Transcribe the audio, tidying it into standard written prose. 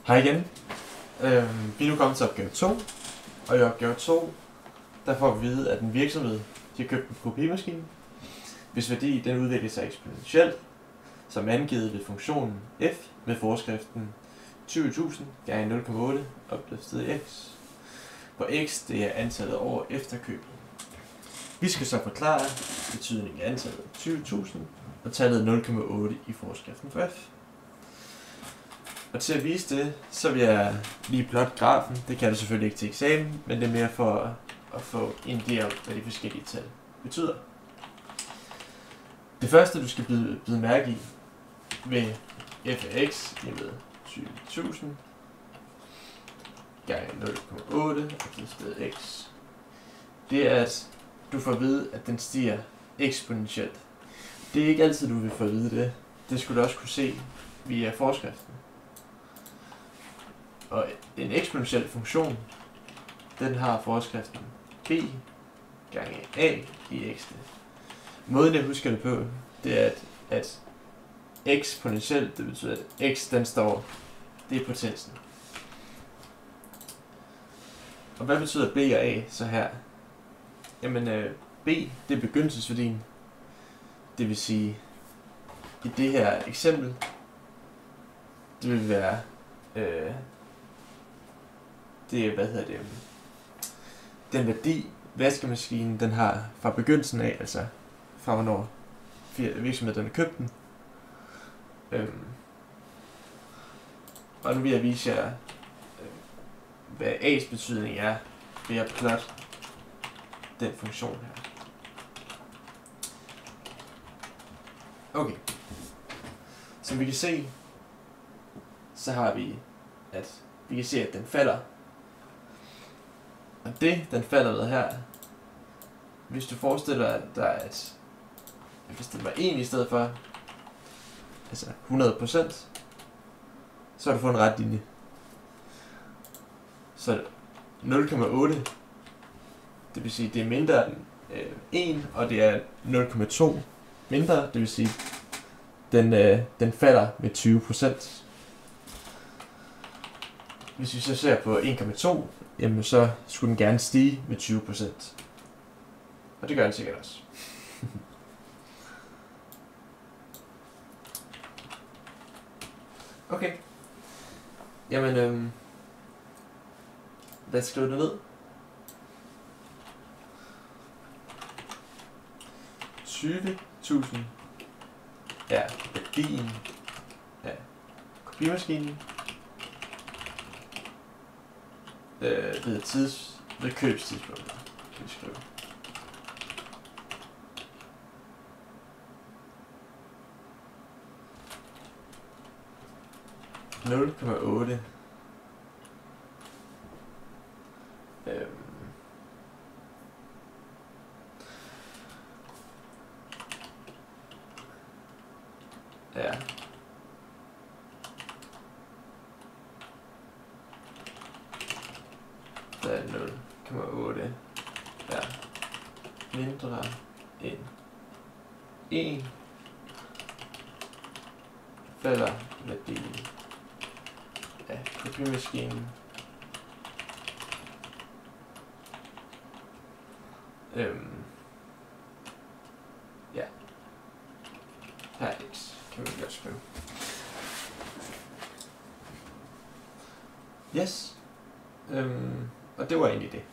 Hej igen. Vi er nu kommet til opgave 2, og i opgave 2, der får vi at vide, at en virksomhed har købt en kopimaskine, hvis værdi den udvikler sig eksponentielt, som angivet ved funktionen f med forskriften 20.000 gange 0,8 opdelt i x, hvor x det er antallet år efter købet. Vi skal så forklare betydningen af antallet 20.000 og tallet 0,8 i forskriften for f. Og til at vise det, så vil jeg lige plotte grafen. Det kan du selvfølgelig ikke til eksamen, men det er mere for at få en idé om, hvad de forskellige tal betyder. Det første, du skal bide mærke i ved f af x, ved 20.000 gange 0,8 opdelt x, det er, at du får at vide, at den stiger eksponentielt. Det er ikke altid, du vil få at vide det. Det skulle du også kunne se via forskriften. Og en eksponentiel funktion, den har forskriften b gange a i x. Måden jeg husker det på, det er, at eksponentielt, det betyder, at x den står, det er potensen. Og hvad betyder b og a så her? Jamen, b, det er begyndelsesværdien. Det vil sige, i det her eksempel, det vil være, den værdi, vaskemaskinen den har fra begyndelsen af, altså fra hvornår virksomheden har købt den. Og nu vil jeg vise jer, hvad a's betydning er, ved at plotte den funktion her. Okay. Som vi kan se, så har vi, at vi kan se, at den falder. Og det, den falder ved her, hvis du forestiller dig, at hvis det var 1 i stedet for, altså 100%, så har du fået en ret linje. Så 0,8, det vil sige, det er mindre end 1, og det er 0,2 mindre, det vil sige, den falder med 20%. Hvis vi så ser på 1,2, jamen så skulle den gerne stige med 20%. Og det gør den sikkert også. Okay. Jamen, lad os skrive det ned. 20.000 er værdien af kopimaskinen ved købstidspunktet, kan vi skrive. (0,8) ja. Der er 0,8 er mindre end 1, falder værdien af kopimaskinen ja, her x kan vi godt skrive. Yes. Og det var egentlig det.